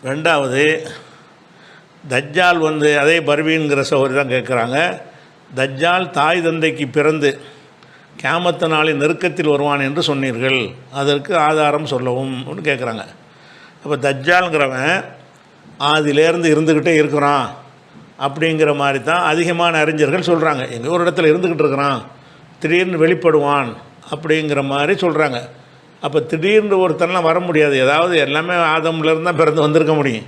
ரெண்டாவது, தஜ்ஜால் வந்து அதே பர்வீன்கிற சகோதரி தான் கேட்குறாங்க, தஜ்ஜால் தாய் தந்தைக்கு பிறந்து கியாமத்து நாளின் நெருக்கத்தில் வருவான் என்று சொன்னீர்கள், அதற்கு ஆதாரம் சொல்லவும் அப்படின்னு கேட்குறாங்க. அப்போ தஜ்ஜால்ங்கிறவன் ஆதியிலேருந்து இருந்துக்கிட்டே இருக்கிறான் அப்படிங்கிற மாதிரி தான் அதிகமான அறிஞர்கள் சொல்கிறாங்க. எங்கே ஒரு இடத்துல இருந்துக்கிட்டு இருக்கிறான், திடீர்னு வெளிப்படுவான் அப்படிங்கிற மாதிரி சொல்கிறாங்க. அப்போ திடீர்னு ஒருத்தனெலாம் வர முடியாது, ஏதாவது எல்லாமே ஆதம்லேருந்து தான் பிறந்து வந்திருக்க முடியும்.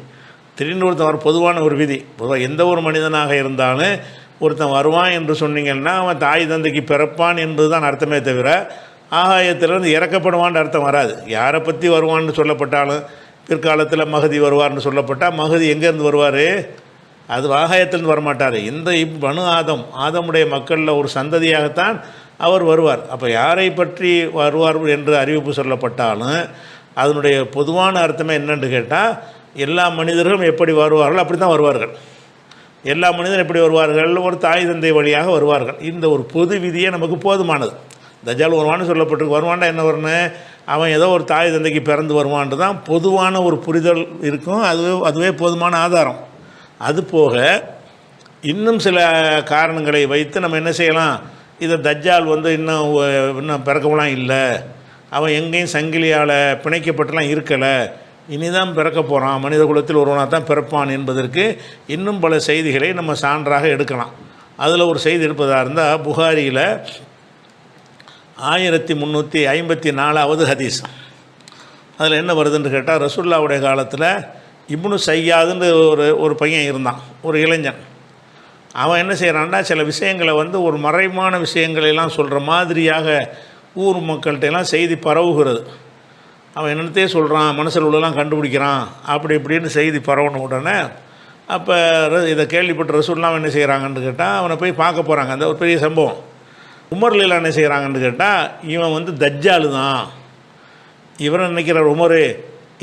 திடீர்னு ஒருத்தன் வர பொதுவான ஒரு விதி, பொதுவாக எந்த ஒரு மனிதனாக இருந்தாலும் ஒருத்தன் வருவான் என்று சொன்னீங்கன்னா அவன் தாய் தந்தைக்கு பிறப்பான் என்பது தான் அர்த்தமே தவிர ஆகாயத்திலேருந்து இறக்கப்படுவான்னு அர்த்தம் வராது. யாரை பற்றி வருவான்னு சொல்லப்பட்டாலும் பிற்காலத்தில் மகதி வருவார்னு சொல்லப்பட்டால் மகதி எங்கேருந்து வருவார்? அது ஆகாயத்திலேருந்து வரமாட்டார். இந்த பனு ஆதமுடைய மக்களில் ஒரு சந்ததியாகத்தான் அவர் வருவார். அப்போ யாரை பற்றி வருவார் என்று அறிவிப்பு சொல்லப்பட்டாலும் அதனுடைய பொதுவான அர்த்தமே என்னென்று கேட்டால், எல்லா மனிதர்களும் எப்படி வருவார்கள் அப்படி தான் வருவார்கள். எல்லா மனிதரும் எப்படி வருவார்கள்? ஒரு தாய் தந்தை வழியாக வருவார்கள். இந்த ஒரு பொது விதியே நமக்கு போதுமானது. தஜ்ஜால் வருவான்னு சொல்லப்பட்டிருக்கு. வருவான்டா என்ன வரணும்? அவன் ஏதோ ஒரு தாய் தந்தைக்கு பிறந்து வருவான்ட்டு தான் பொதுவான ஒரு புரிதல் இருக்கும். அதுவே போதுமான ஆதாரம். அது போக இன்னும் சில காரணங்களை வைத்து நம்ம என்ன செய்யலாம், இதை தஜ்ஜால் வந்து இன்னும் பிறக்கவெல்லாம் இல்லை, அவன் எங்கேயும் சங்கிலியால் பிணைக்கப்பட்டுலாம் இருக்கலை, இனிதான் பிறக்க போகிறான், மனித குலத்தில் ஒருவனாக தான் பிறப்பான் என்பதற்கு இன்னும் பல செய்திகளை நம்ம சான்றாக எடுக்கலாம். அதில் ஒரு செய்தி எடுப்பதாக இருந்தால் புகாரியில் 1354வது ஹதீஸ். அதில் என்ன வருதுன்னு கேட்டால், ரசூலுல்லாஹ்வுடைய காலத்தில் இப்னு சையாதுன்னு ஒரு பையன் இருந்தான், ஒரு இளைஞன். அவன் என்ன செய்கிறான்னா, சில விஷயங்களை வந்து ஒரு மறைமான விஷயங்களெல்லாம் சொல்கிற மாதிரியாக ஊர் மக்கள்கிட்டலாம் செய்தி பரவுகிறது. அவன் என்னத்தையே சொல்கிறான், மனசில் உள்ளலாம் கண்டுபிடிக்கிறான், அப்படி இப்படின்னு செய்தி பரவன உடனே அப்போ இதை கேள்விப்பட்ட ரசூலுல்லாஹ் என்ன செய்கிறாங்கன்னு கேட்டால் அவனை போய் பார்க்க போகிறாங்க. அந்த ஒரு பெரிய சம்பவம். உமர்லாம் என்ன செய்கிறாங்கன்னு கேட்டால், இவன் வந்து தஜ்ஜாலு தான், இவனை நினைக்கிறார் உமர்,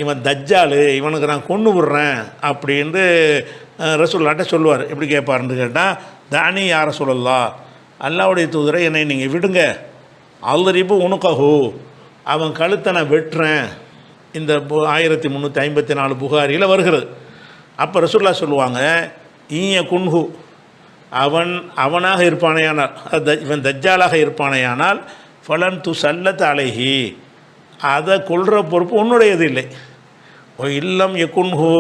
இவன் தஜ்ஜாலு, இவனுக்கு நான் கொண்டு விடுறேன் அப்படின்ட்டு ரசூலுல்லாஹ்ட்ட சொல்லுவார். எப்படி கேட்பாருன்னு கேட்டால், தானி யார சொல்லலாம், அல்லாஹ்வுடைய தூதரை என்னை நீங்கள் விடுங்க, அல்லரிப்பு உனக்கஹூ, அவன் கழுத்தை நான் வெட்டுறேன். இந்த 1354 புகாரியில் வருகிறது. அப்போ ரசூலுல்லாஹ் சொல்லுவாங்க, ஈய குன்ஹு, அவனாக இருப்பானேயானால், இவன் தஜ்ஜாலாக இருப்பானேயானால், ஃபலன் து சல்லத் அலைஹி, அதை கொள்கிற பொறுப்பு உன்னுடையது இல்லை. இல்லம் யகுன்ஹு,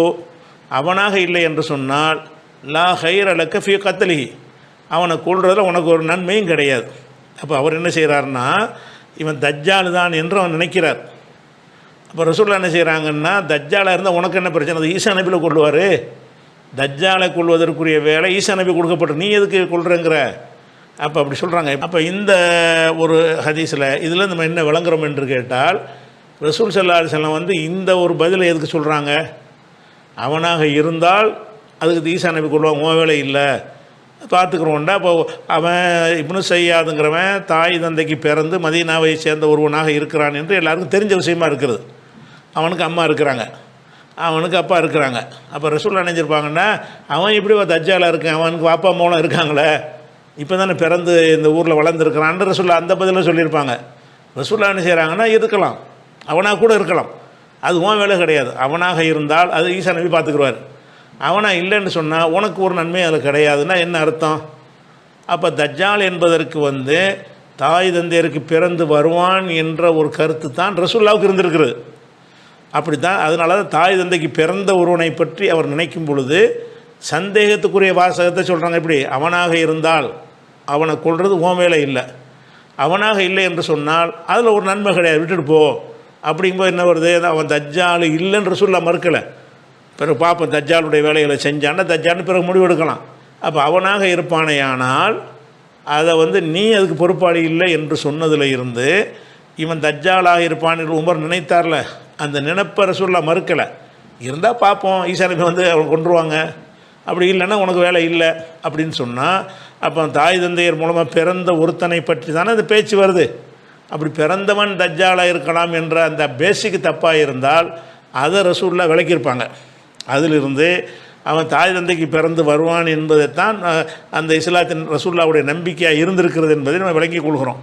அவனாக இல்லை என்று சொன்னால், லா ஹைர லக்க ஃபீ கத்லிஹி, அவனை கொள்றதில் உனக்கு ஒரு நன்மையும் கிடையாது. அப்போ அவர் என்ன செய்கிறாருன்னா, இவன் தஜ்ஜால் தான் என்று அவன் நினைக்கிறார். அப்போ ரசூலுல்லாஹ் என்ன செய்கிறாங்கன்னா, தஜ்ஜாலாக இருந்தால் உனக்கு என்ன பிரச்சனை, அது ஈசா நபியில் கொள்ளுவார், தஜ்ஜாலை கொள்வதற்குரிய வேலை ஈசா நபி கொடுக்கப்பட்ட, நீ எதுக்கு கொள்கிறேங்கிற? அப்போ அப்படி சொல்கிறாங்க. அப்போ இந்த ஒரு ஹதீஸில் இதில் நம்ம என்ன விளங்குறோம் என்று கேட்டால், ரசூல் ஸல்லல்லாஹு அலைஹி வஸல்லம் வந்து இந்த ஒரு பதிலை எதுக்கு சொல்கிறாங்க, அவனாக இருந்தால் அதுக்கு ஈசா நபி கொள்வாங்க, உன் வேலை இல்லை, பார்த்துக்குறோண்டா. அப்போ அவன் இப்னு சையாதுங்கிறவன் தாய் தந்தைக்கு பிறந்து மதீனாவை சேர்ந்த ஒருவனாக இருக்கிறான் என்று எல்லாருக்கும் தெரிஞ்ச விஷயமா இருக்கிறது. அவனுக்கு அம்மா இருக்கிறாங்க, அவனுக்கு அப்பா இருக்கிறாங்க. அப்போ ரசூலுல்லாஹ் நினைஞ்சிருப்பாங்கன்னா, அவன் எப்படி தஜ்ஜாலாக இருக்கான், அவனுக்கு அப்பா அம்மாவெலாம் இருக்காங்களே, இப்போ தானே பிறந்து இந்த ஊரில் வளர்ந்துருக்கிறான்னு ரசூலுல்லாஹ் அந்த பதிலில் சொல்லியிருப்பாங்க. ரசூலுல்லாஹ் என்ன செய்கிறாங்கன்னா, இருக்கலாம், அவனாக கூட இருக்கலாம், அது உன் வேலை கிடையாது. அவனாக இருந்தால் அது ஈசா நபி பார்த்துக்குருவார். அவனாக இல்லைன்னு சொன்னால் உனக்கு ஒரு நன்மை அதில் கிடையாதுன்னா என்ன அர்த்தம்? அப்போ தஜ்ஜால் என்பதற்கு வந்து தாய் தந்தையருக்கு பிறந்து வருவான் என்ற ஒரு கருத்து தான் ரசூலுல்லாஹ்வுக்கு இருந்திருக்கிறது. அப்படி தான், அதனால தான் தாய் தந்தைக்கு பிறந்த ஒருவனை பற்றி அவர் நினைக்கும் பொழுது சந்தேகத்துக்குரிய வாசகத்தை சொல்கிறாங்க. எப்படி? அவனாக இருந்தால் அவனை கொள்வது உன் வேலை இல்லை, அவனாக இல்லை என்று சொன்னால் அதில் ஒரு நன்மை கிடையாது, விட்டுட்டு போ. அப்படிங்கும்போது என்ன வருது, அவன் தஜ்ஜால் இல்லைன்னு ரசூலுல்லாஹ் மறுக்கலை. பிறகு பார்ப்போம் தஜ்ஜாலுடைய வேலைகளை செஞ்சான்னா தஜ்ஜால்னு பிறகு முடிவெடுக்கலாம். அப்போ அவனாக இருப்பானேயானால் அதை வந்து நீ அதுக்கு பொறுப்பாளி இல்லை என்று சொன்னதில் இருந்து இவன் தஜ்ஜாலாக இருப்பான் என்று உமர் நினைத்தார்ல, அந்த நினைப்பை ரசூலுல்லாஹ் மறுக்கலை. இருந்தால் பார்ப்போம், ஈசா நபி வந்து அவன் கொண்டுருவாங்க, அப்படி இல்லைன்னா உனக்கு வேலை இல்லை அப்படின்னு சொன்னால், அப்போ தாய் தந்தையர் மூலமாக பிறந்த ஒருத்தனை பற்றி தானே அந்த பேச்சு வருது. அப்படி பிறந்தவன் தஜ்ஜாலாக இருக்கலாம் என்ற அந்த பேசிக்கு தப்பாக இருந்தால் அதை ரசூலுல்லாஹ் விளக்கியிருப்பாங்க. அதிலிருந்து அவன் தாய் தந்தைக்கு பிறந்து வருவான் என்பதைத்தான் அந்த இஸ்லாத்தின் ரசூலுல்லாஹ்வுடைய நம்பிக்கையாக இருந்திருக்கிறது என்பதை நம்ம விளங்கிக் கொள்கிறோம்.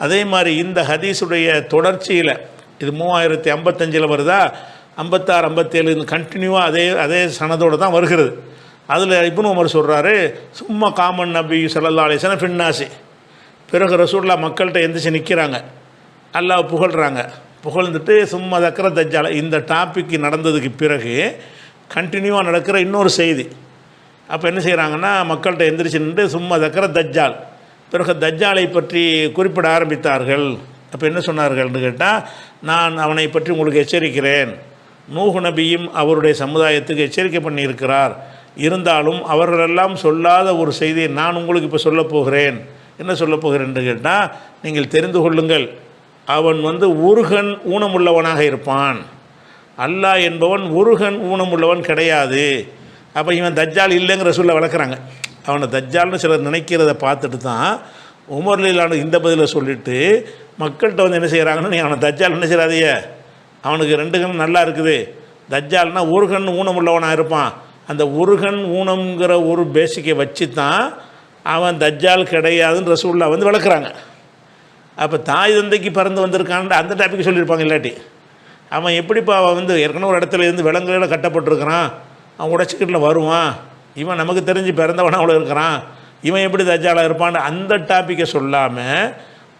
அதே மாதிரி இந்த ஹதீஸுடைய தொடர்ச்சியில் இது 3055 வருதா, 56 57 இந்த கண்டினியூவாக அதே சனதோடு தான் வருகிறது. அதில் இப்னு உமர் சொல்கிறாரு, சும்மா காமன் நபி ஸல்லல்லாஹு அலைஹி வஸல்லம் ஃபின்னாசி. பிறகு ரசூலுல்லாஹ் மக்கள்கிட்ட எந்திரிச்சு நிற்கிறாங்க, அல்லாஹ் புகழ்கிறாங்க. புகழ்ந்துட்டு சும்மா தக்கிற தஜ்ஜால் இந்த டாபிக் நடந்ததுக்கு பிறகு கண்டினியூவாக நடக்கிற இன்னொரு செய்தி. அப்போ என்ன செய்கிறாங்கன்னா, மக்கள்கிட்ட எந்திரிச்சு நின்று சும்மா தக்கிற தஜ்ஜால், பிறகு தஜ்ஜாலை பற்றி குறிப்பிட ஆரம்பித்தார்கள். அப்போ என்ன சொன்னார்கள்னு கேட்டால், நான் அவனை பற்றி உங்களுக்கு எச்சரிக்கிறேன். நூஹ் நபியும் அவருடைய சமுதாயத்துக்கு எச்சரிக்கை பண்ணியிருக்கிறார். இருந்தாலும் அவர்களெல்லாம் சொல்லாத ஒரு செய்தியை நான் உங்களுக்கு இப்போ சொல்லப் போகிறேன். என்ன சொல்லப் போகிறேன் என்று கேட்டால், நீங்கள் தெரிந்து கொள்ளுங்கள், அவன் ஒருகன் ஊனமுள்ளவனாக இருப்பான். அல்லாஹ் என்பவன் ஒருகன் ஊனமுள்ளவன் கிடையாது. அப்போ இவன் தஜ்ஜால் இல்லைங்கிற சொல்ல வளர்க்குறாங்க. அவனை தஜ்ஜால்னு சிலர் நினைக்கிறத பார்த்துட்டு தான் உமர்லான இந்த பதிலை சொல்லிவிட்டு மக்கள்கிட்ட என்ன செய்கிறாங்கன்னா, நீ அவனை தஜ்ஜால் என்ன செய்யாதீங்க, அவனுக்கு 2 கண் நல்லா இருக்குது, தஜ்ஜால்னா ஒரு கண் ஊனமுள்ளவனாக இருப்பான். அந்த ஒரு கண் ஊனம்ங்கிற ஒரு பேசிக்கை வச்சு தான் அவன் தஜ்ஜால் கிடையாதுன்னு ரசூலுல்லாஹ் வளர்க்குறாங்க. அப்போ தாய் தந்தைக்கு பிறந்து வந்திருக்கான்னு அந்த டாபிக் சொல்லியிருப்பாங்க. இல்லாட்டி அவன் எப்படிப்பா அவன் ஏற்கனவே ஒரு இடத்துல இருந்து விலங்குகளில் கட்டப்பட்டிருக்கிறான், அவன் உடச்சிக்கிட்டில் வருவான், இவன் நமக்கு தெரிஞ்சு பிறந்தவனா அவ்வளோ இருக்கிறான், இவன் எப்படி தஜ்ஜாலாக இருப்பான்னு அந்த டாப்பிக்கை சொல்லாமல்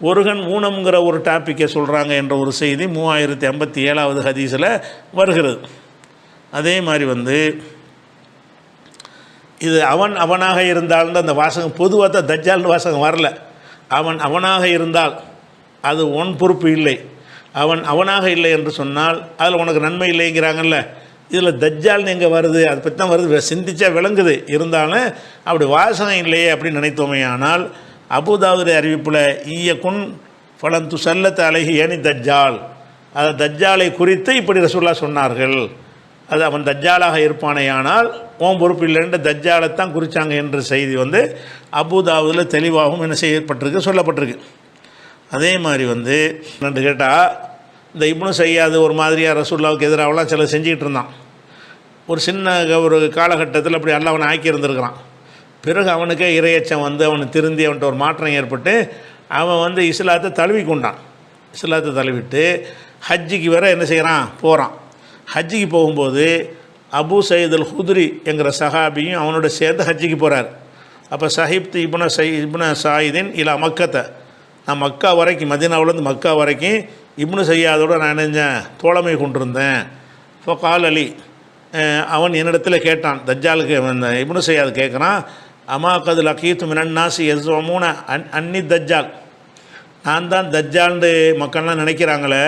ஒருகன் ஊனம்ங்கிற ஒரு டாப்பிக்கை சொல்கிறாங்க என்ற ஒரு செய்தி 3057வது ஹதீஸில் வருகிறது. அதே மாதிரி இது அவனாக இருந்தால்னு அந்த வாசகம் பொதுவாக தான் தஜ்ஜால்னு வாசகம் வரல. அவனாக இருந்தால் அது உன் பொறுப்பு இல்லை. அவனாக இல்லை என்று சொன்னால் அதில் உனக்கு நன்மை இல்லைங்கிறாங்கல்ல. இதில் தஜ்ஜால்னு எங்கே வருது, அதை பற்றி தான் வருது, சிந்திச்சா விளங்குது. இருந்தாலும் அப்படி வாசகம் இல்லையே அப்படின்னு நினைத்தோமே. ஆனால் அபூதாவுடைய அறிவிப்பில் ஈயக்குன் ஃபலந்து சல்லத் அலைஹி ஏனி தஜ்ஜால், அதை தஜ்ஜாலை குறித்து இப்படி ரசூலுல்லாஹ் சொன்னார்கள். அது அவன் தஜ்ஜாலாக இருப்பானேயானால் ஓம் பொறுப்பு இல்லைன்ற தஜ்ஜாலைத்தான் குறித்தாங்க என்ற செய்தி அபூதாவுதில் தெளிவாகவும் என்ன செய்யப்பட்டிருக்கு, சொல்லப்பட்டிருக்கு. அதே மாதிரி என்னென்னு கேட்டால், இந்த இப்னு சையாத் ஒரு மாதிரியாக ரசூலுல்லாஹ்வுக்கு எதிராகலாம் சில செஞ்சுக்கிட்டு இருந்தான். ஒரு சின்ன ஒரு காலகட்டத்தில் அப்படி அல்லாஹ் அவனை ஆக்கியிருந்திருக்கிறான். பிறகு அவனுக்கே இரையச்சம் அவனுக்கு திருந்தி அவன்கிட்ட ஒரு மாற்றம் ஏற்பட்டு அவன் இஸ்லாத்தை தழுவி கொண்டான். இஸ்லாத்தை தழுவிட்டு ஹஜ்ஜிக்கு வேற என்ன செய்கிறான், போகிறான். ஹஜ்ஜிக்கு போகும்போது அபு சயீத் அல் ஹுத்ரி என்கிற சஹாபியும் அவனோட சேர்ந்து ஹஜ்ஜிக்கு போகிறார். அப்போ சஹிப்து இப்னு சாயிதின் இலா மக்கத்தை, நான் மக்கா வரைக்கும், மதீனாவிலேருந்து மக்கா வரைக்கும் இப்னு சையாதோடு நான் நினைஞ்சேன் தோழமை கொண்டிருந்தேன். ஃபகால் அலி, அவன் என்னிடத்தில் கேட்டான், தஜ்ஜாலுக்கு இப்னு சையாத் கேட்குறான், அமா கது லக்கீத்து மினன்னாசி எஸ்வமூன அன்னி தஜ்ஜால், நான் தான் தஜ்ஜால்னு மக்கள்லாம் நினைக்கிறாங்களே,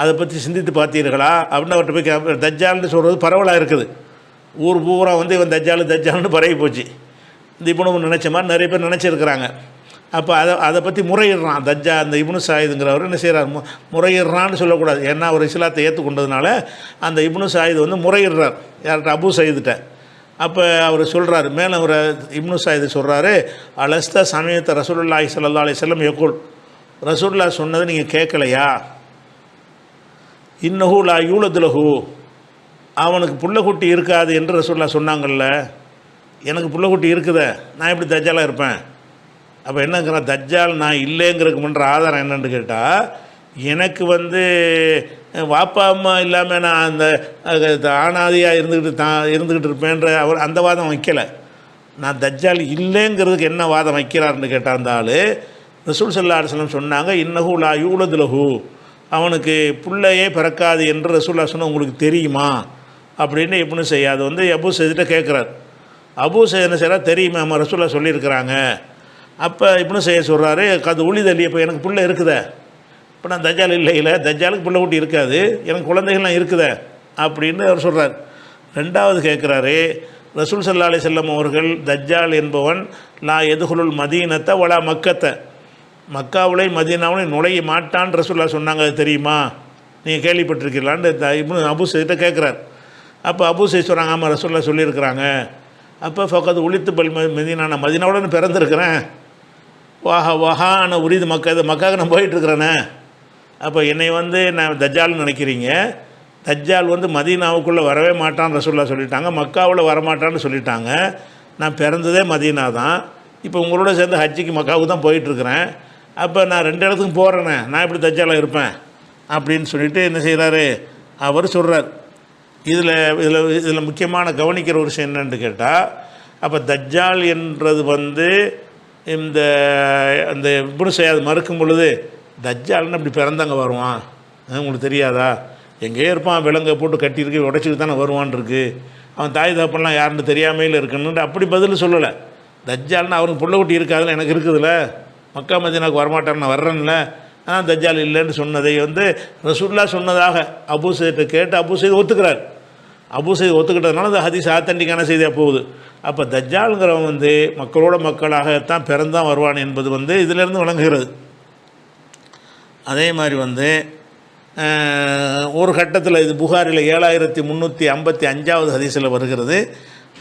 அதை பற்றி சிந்தித்து பார்த்தீர்களா அப்படின்னு அவர்கிட்ட போய் தஜ்ஜால்னு சொல்கிறது பரவலாக இருக்குது. ஊர் பூரா இவன் தஜ்ஜால்னு பரவி போச்சு. இந்த இப்னு நினச்ச மாதிரி நிறைய பேர் நினச்சிருக்கிறாங்க. அப்போ அதை பற்றி முறையிடுறான். அந்த இப்னு சாயிதுங்கிறவர் என்ன செய்கிறார், முறையிடுறான்னு சொல்லக்கூடாது. ஏன்னா அவர் இஸ்லாத்தை ஏற்றுக்கொண்டதுனால அந்த இப்னு சாயிது முறையிடுறார் யார்கிட்ட, அபு சயீதுகிட்ட. அப்போ அவர் சொல்கிறார், மேலே அவர் இப்னு சாயிது சொல்கிறாரு, அலஸ்த சமயத்தை ரசூலுல்லாஹி ஸல்லல்லாஹு அலைஹி வஸல்லம் யகூல், ரசூலுல்லாஹ் சொன்னதை நீங்கள் கேட்கலையா, இன்னஹு லா யூலது லஹு, அவனுக்கு புள்ளக்குட்டி இருக்காது என்று ரசூலுல்லாஹ் சொன்னாங்கல்ல, எனக்கு புள்ளக்குட்டி இருக்குதே, நான் எப்படி தஜ்ஜாலாக இருப்பேன்? அப்போ என்னங்கிற தஜ்ஜால் நான் இல்லைங்கிறதுக்கு முன்ற ஆதாரம் என்னென்னு கேட்டால், எனக்கு வாப்பா அம்மா இல்லாமல் நான் அந்த ஆணாதியாக இருந்துக்கிட்டு இருப்பேன்ற அவர் அந்த வாதம் வைக்கலை. நான் தஜ்ஜால் இல்லைங்கிறதுக்கு என்ன வாதம் வைக்கிறார்னு கேட்டால், அந்த ஆள் ரசூல் ஸல்லல்லாஹு அலைஹி வஸல்லம் சொன்னாங்க, இன்னஹு லா யூலது லஹு, அவனுக்கு பிள்ளையே பிறக்காது என்று ரசூலுல்லாஹ் சொன்ன உங்களுக்கு தெரியுமா அப்படின்னு இப்னு சையாத் அபு சையிட்ட கேட்குறார். அபு சையித் என்ன செய்கிறார், தெரியுமா, நம்ம ரசூலுல்லாஹ் சொல்லியிருக்கிறாங்க. அப்போ இப்னு சையத் சொல்கிறாரு, அது உளிதல்லி, இப்போ எனக்கு பிள்ளை இருக்குதே, இப்போ நான் தஜ்ஜால் இல்லை, தஜ்ஜாலுக்கு பிள்ளை குட்டி இருக்காது, எனக்கு குழந்தைகள்லாம் இருக்குதே அப்படின்னு அவர் சொல்கிறார். ரெண்டாவது கேட்குறாரு, ரசூல் ஸல்லல்லாஹு அலைஹி வஸல்லம் அவர்கள் தஜ்ஜால் என்பவன் லா எதுகுலுல் மதீனத்தை வலா மக்கத்தை, மக்காவுலை மதீனாவுலை நுழைய மாட்டான்னு ரசூலுல்லாஹ் சொன்னாங்க, அது தெரியுமா, நீங்கள் கேள்விப்பட்டிருக்கீங்களான்னு இப்னு அபு சையிட்ட கேட்குறார். அப்போ அபு சையித் சொல்கிறாங்க, ஆமாம் ரசூலுல்லாஹ் சொல்லியிருக்கிறாங்க. அப்போ ஃபக்கது உளித்து பல் மதீனா, நான் மதீனாவுடன் பிறந்திருக்கிறேன், வஹான உரிது மக்காவுக்கு நான் போயிட்டுருக்கிறேனே, அப்போ என்னை நான் தஜ்ஜால்னு நினைக்கிறீங்க, தஜ்ஜால் மதீனாவுக்குள்ளே வரவே மாட்டான்னு ரசூலுல்லாஹ் சொல்லிட்டாங்க, மக்காவில் வரமாட்டான்னு சொல்லிட்டாங்க, நான் பிறந்ததே மதீனா தான், இப்போ உங்களோட சேர்ந்து ஹஜ்ஜிக்கு மக்காவுக்கு தான் போயிட்டுருக்கிறேன், அப்போ நான் 2 இடத்துக்கும் போகிறேனே, நான் எப்படி தஜ்ஜாலாக இருப்பேன் அப்படின்னு சொல்லிட்டு என்ன செய்கிறாரு, அவர் சொல்கிறார். இதில் இதில் இதில் முக்கியமான கவனிக்கிற ஒரு விஷயம் என்னென்னு கேட்டால், அப்போ தஜ்ஜால் என்றது இந்த அந்த இப்னு சையாத் மறுக்கும் பொழுது தஜ்ஜால்னு அப்படி பிறந்தாங்க வருவான், உங்களுக்கு தெரியாதா, எங்கேயே இருப்பான், விலங்கை போட்டு கட்டியிருக்கு, உடச்சிட்டு தானே வருவான் இருக்குது, அவன் தாய் தகப்பன்லாம் யாருன்னு தெரியாமையில் இருக்குன்னு அப்படி பதில் சொல்லலை. தஜ்ஜால்னு அவனுக்கு புள்ள குட்டி இருக்காதுல்ல, எனக்கு இருக்குதுல்ல, மக்கா மதீனாவுக்கு வரமாட்டான்னு நான் வர்றேன்ல, ஆனால் தஜ்ஜால் இல்லைன்னு சொன்னதை ரசூலுல்லாஹ் சொன்னதாக அபூ சையிட்ட கேட்டு அபூ சையித் ஒத்துக்கிறார். அபூ சையித் ஒத்துக்கிட்டதுனால அந்த ஹதீஸ் ஆத்தன்டிக்கான செய்தியாக போகுது. அப்போ தஜ்ஜாலுங்கிறவன் மக்களோட மக்களாகத்தான் பிறந்தான் வருவான் என்பது இதிலேருந்து விளங்குகிறது. அதே மாதிரி ஒரு கட்டத்தில் இது புகாரில் 7355வது ஹதீஸில் வருகிறது.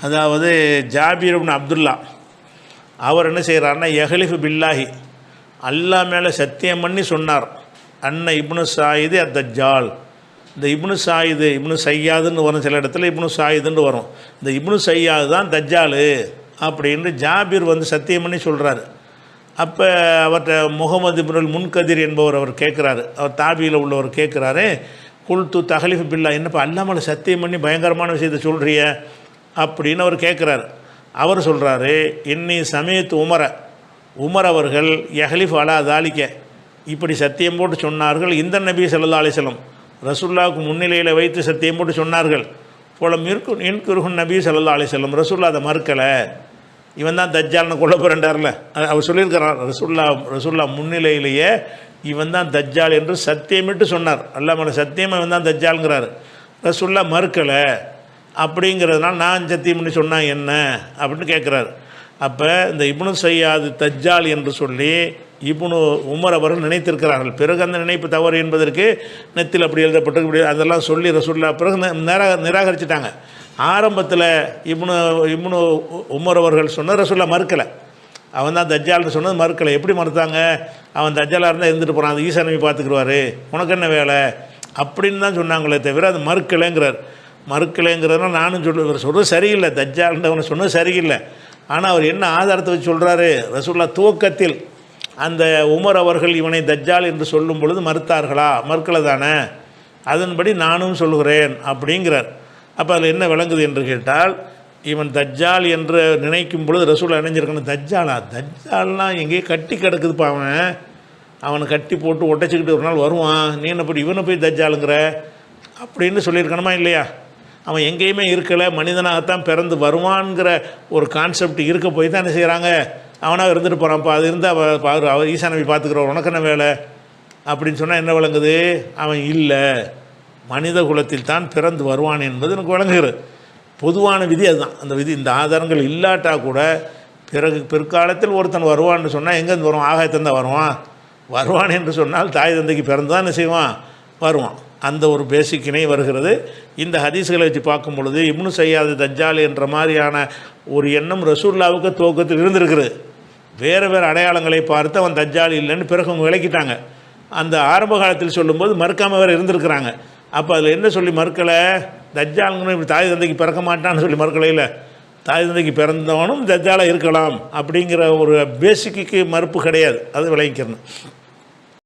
அதாவது ஜாபீர் இப்னு அப்துல்லா அவர் என்ன செய்கிறாருன்னா, யஹ்லிஃபு பில்லாஹி, அல்லாஹ் மேலே சத்தியம் பண்ணி சொன்னார், அன்ன இப்னு சாயிது தஜ்ஜால். இந்த இப்னு சாயிது, இப்னு சையாதுன்னு வரும், சில இடத்துல இப்னு சாயிதுன்னு வரும். இந்த இப்னு சையாது தான் தஜ்ஜாலு அப்படின்னு ஜாபீர் சத்தியம் பண்ணி சொல்கிறாரு. அப்போ அவர்கிட்ட முகமது இப்னுல் முன்கதிர் என்பவர் அவர் கேட்குறாரு, அவர் தாபியில் உள்ளவர் கேட்குறாரு, குல்து தஹ்லிஃபு பில்லா, என்னப்பா அல்லாஹ் மேலே சத்தியம் பண்ணி பயங்கரமான விஷயத்தை சொல்கிறிய அப்படின்னு அவர் கேட்குறாரு. அவர் சொல்கிறாரு, இன்னி சமயத்து உமர் அவர்கள் யஹ்லிஃப் அலா தாலிக்க, இப்படி சத்தியம் போட்டு சொன்னார்கள், இந்த நபி ஸல்லல்லாஹு அலைஹி வஸல்லம் ரசூலுல்லாஹ்வுக்கு முன்னிலையில் வைத்து சத்தியம் போட்டு சொன்னார்கள். போலம் இன்குருஹுன் நபி ஸல்லல்லாஹு அலைஹி வஸல்லம், ரசூலுல்லாஹ் அதை மறுக்கலை, இவன் தான் தஜ்ஜால்னு கொல்ல போகிறேன்டார்ல, அவர் சொல்லியிருக்கிறார், ரசூலுல்லாஹ் முன்னிலையிலேயே இவன் தான் தஜ்ஜால் என்று சத்தியமிட்டு சொன்னார். அல்லாஹ் மேலே சத்தியமாக இவன் தான் தஜ்ஜாலுங்கிறார், ரசூலுல்லாஹ் மறுக்கலை, அப்படிங்கிறதுனால நான் சத்தியம் பண்ணி சொன்னால் என்ன அப்படின்னு கேட்குறாரு. அப்போ இந்த இப்னு சையாத் தஜ்ஜால் என்று சொல்லி இப்னு உமர் அவர்கள் நினைத்திருக்கிறார்கள். பிறகு அந்த நினைப்பு தவறு என்பதற்கு நெத்தில் அப்படி எழுதப்பட்டு இப்படி அதெல்லாம் சொல்லி ரசூலுல்லாஹ் பிறகு நிராகரிச்சிட்டாங்க. ஆரம்பத்தில் இப்னு உமர் அவர்கள் சொன்ன ரசூலுல்லாஹ் மறுக்கலை, அவன் தான் தஜ்ஜால்னு சொன்னது மறுக்கலை. எப்படி மறுத்தாங்க, அவன் தஜ்ஜாலாக இருந்தால் இருந்துட்டு போகிறான், அது ஈசா நபி பார்த்துக்குருவார், உனக்கு என்ன வேலை அப்படின்னு தான் சொன்னாங்களே தவிர அது மறுக்கலைங்கிறார். மறுக்கலைங்கிறதுனால நானும் சொல்கிறது சரியில்லை, தஜ்ஜால்னு அவனை சொன்னது சரியில்லை. ஆனால் அவர் என்ன ஆதாரத்தை வச்சு சொல்கிறாரு, ரசூலுல்லாஹ் துவக்கத்தில் அந்த உமர் அவர்கள் இவனை தஜ்ஜால் என்று சொல்லும் பொழுது மறுத்தார்களா, மறுக்கலை தானே, அதன்படி நானும் சொல்கிறேன் அப்படிங்கிறார். அப்போ அதில் என்ன விளங்குது என்று கேட்டால், இவன் தஜ்ஜால் என்று நினைக்கும் பொழுது ரசூலுல்லாஹ் இணைஞ்சிருக்கணும், தஜ்ஜால்னால் எங்கேயே கட்டி கிடக்குதுப்பா, அவனை கட்டி போட்டு ஒட்டச்சிக்கிட்டு ஒரு நாள் வருவான், நீ என்ன போய் இவனை போய் தஜ்ஜாலுங்கிற அப்படின்னு சொல்லியிருக்கணுமா இல்லையா? அவன் எங்கேயுமே இருக்கலை, மனிதனாகத்தான் பிறந்து வருவான்கிற ஒரு கான்செப்ட் இருக்க போய் தான் என்ன செய்கிறாங்க, அவனாக இருந்துட்டு போகிறான்ப்பா, அது இருந்தால் அவர் ஈசா நபி பார்த்துக்குறோம், உனக்கு என்ன வேலை அப்படின்னு சொன்னால் என்ன விளங்குது, அவன் இல்லை, மனித குலத்தில் தான் பிறந்து வருவான் என்பது எனக்கு விளங்குகிறது. பொதுவான விதி அதுதான். அந்த விதி இந்த ஆதாரங்கள் இல்லாட்டா கூட பிற்காலத்தில் ஒருத்தன் வருவான்னு சொன்னால் எங்கேருந்து வருவான், ஆகாயத்தந்தான் வருவான் என்று சொன்னால் தாய் தந்தைக்கு பிறந்து தான் என்ன செய்வான், வருவான். அந்த ஒரு பேசிக்கினை வருகிறது. இந்த ஹதீஸ்களை வச்சு பார்க்கும் பொழுது இப்னு சையாத் தஜ்ஜால் என்ற மாதிரியான ஒரு எண்ணம் ரசூலுல்லாஹ்வுக்கு துவக்கத்தில் இருந்திருக்கிறது. வேறு அடையாளங்களை பார்த்து அவன் தஜ்ஜால் இல்லைன்னு பிறகு அவங்க விளக்கிட்டாங்க. அந்த ஆரம்ப காலத்தில் சொல்லும்போது மறுக்காமல் வேறு இருந்திருக்கிறாங்க. அப்போ அதில் என்ன சொல்லி மறுக்கலை, தஜ்ஜால்னு இப்படி தாய் தந்தைக்கு பிறக்க மாட்டான்னு சொல்லி மறுக்கலையில், தாய் தந்தைக்கு பிறந்தவனும் தஜ்ஜாலாக இருக்கலாம் அப்படிங்கிற ஒரு பேசிக்கு மறுப்பு கிடையாது. அது விளங்கிக்கிறணும்.